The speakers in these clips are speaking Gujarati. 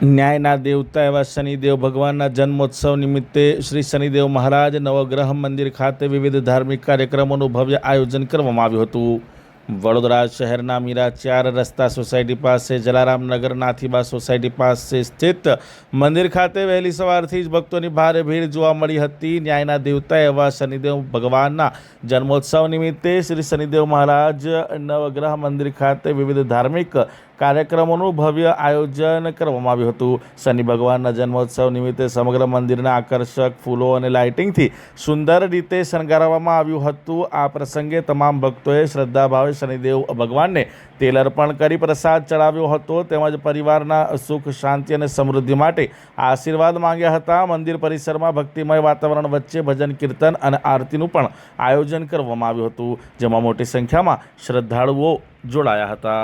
ન્યાયના દેવતા એવા શનિદેવ ભગવાનના જન્મોત્સવ નિમિત્તે શ્રી શનિદેવ મહારાજ નવગ્રહ મંદિર ખાતે વિવિધ ધાર્મિક કાર્યક્રમોનું ભવ્ય આયોજન કરવામાં આવ્યું હતું. વડોદરા શહેરના મીરા 4 રસ્તા સોસાયટી પાસે જલારામનગર નાથીબા સોસાયટી પાસે સ્થિત મંદિર ખાતે વહેલી સવારથી જ ભક્તોની ભારે ભીડ જોવા મળી હતી. ન્યાયના દેવતા એવા શનિદેવ ભગવાનના જન્મોત્સવ નિમિત્તે શ્રી શનિદેવ મહારાજ નવગ્રહ મંદિર ખાતે વિવિધ ધાર્મિક કાર્યક્રમોનું ભવ્ય આયોજન કરવામાં આવ્યું હતું. શનિ ભગવાનના જન્મોત્સવ નિમિત્તે સમગ્ર મંદિરના આકર્ષક ફૂલો અને લાઇટિંગથી સુંદર રીતે શણગારવામાં આવ્યું હતું. આ પ્રસંગે તમામ ભક્તોએ શ્રદ્ધાભાવે શનિદેવ ભગવાનને તેલ અર્પણ કરી પ્રસાદ ચડાવ્યો હતો તેમજ પરિવારના સુખ શાંતિ અને સમૃદ્ધિ માટે આશીર્વાદ માંગ્યા હતા. મંદિર પરિસરમાં ભક્તિમય વાતાવરણ વચ્ચે ભજન કીર્તન અને આરતીનું પણ આયોજન કરવામાં આવ્યું હતું, જેમાં મોટી સંખ્યામાં શ્રદ્ધાળુઓ જોડાયા હતા.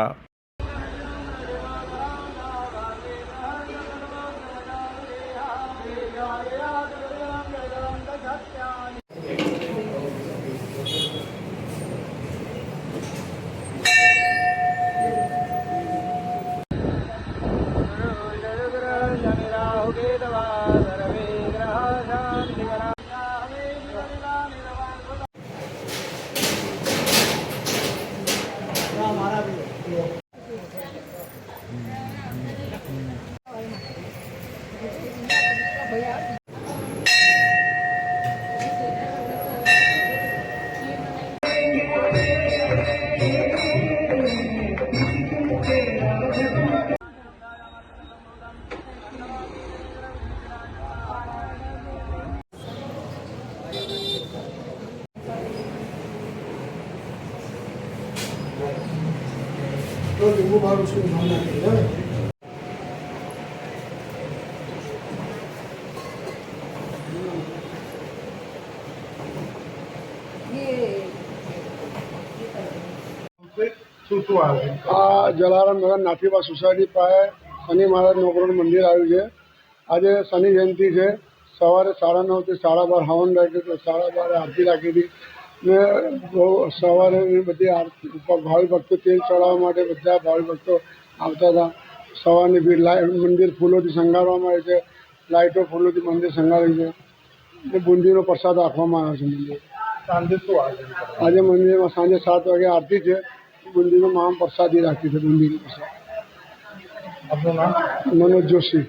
तो लिंबू बाहर उसको नाम लगेगा जलाराम नगर नाथीबा सोसायटी पाए शनि महाराज नवग्रह मंदिर आयु है। आज शनि जयंती है। सवारे 9:30 થી 12:30 हवन राखी तो 12:30 आरती राखी थी ने सवारे बधी आरती भावी भक्तों तेल चढ़ावा माटे बधा भावी भक्तों आवता था। सवारनी भीड़ मंदिर फूलोथी शंगारवामां आवे छे। लाइटो फूलोथी मंदिर शंगाराय छे। बूंदीनो प्रसाद राखवामां आवे छे। मंदिर सांजे शुं आयोजन आज मंदिर में सांजे 7 वागे आरती है। बूंदीनो महाप्रसादी राखी है। बूंदीनो प्रसाद। आपनुं नाम? मनोज जोशी।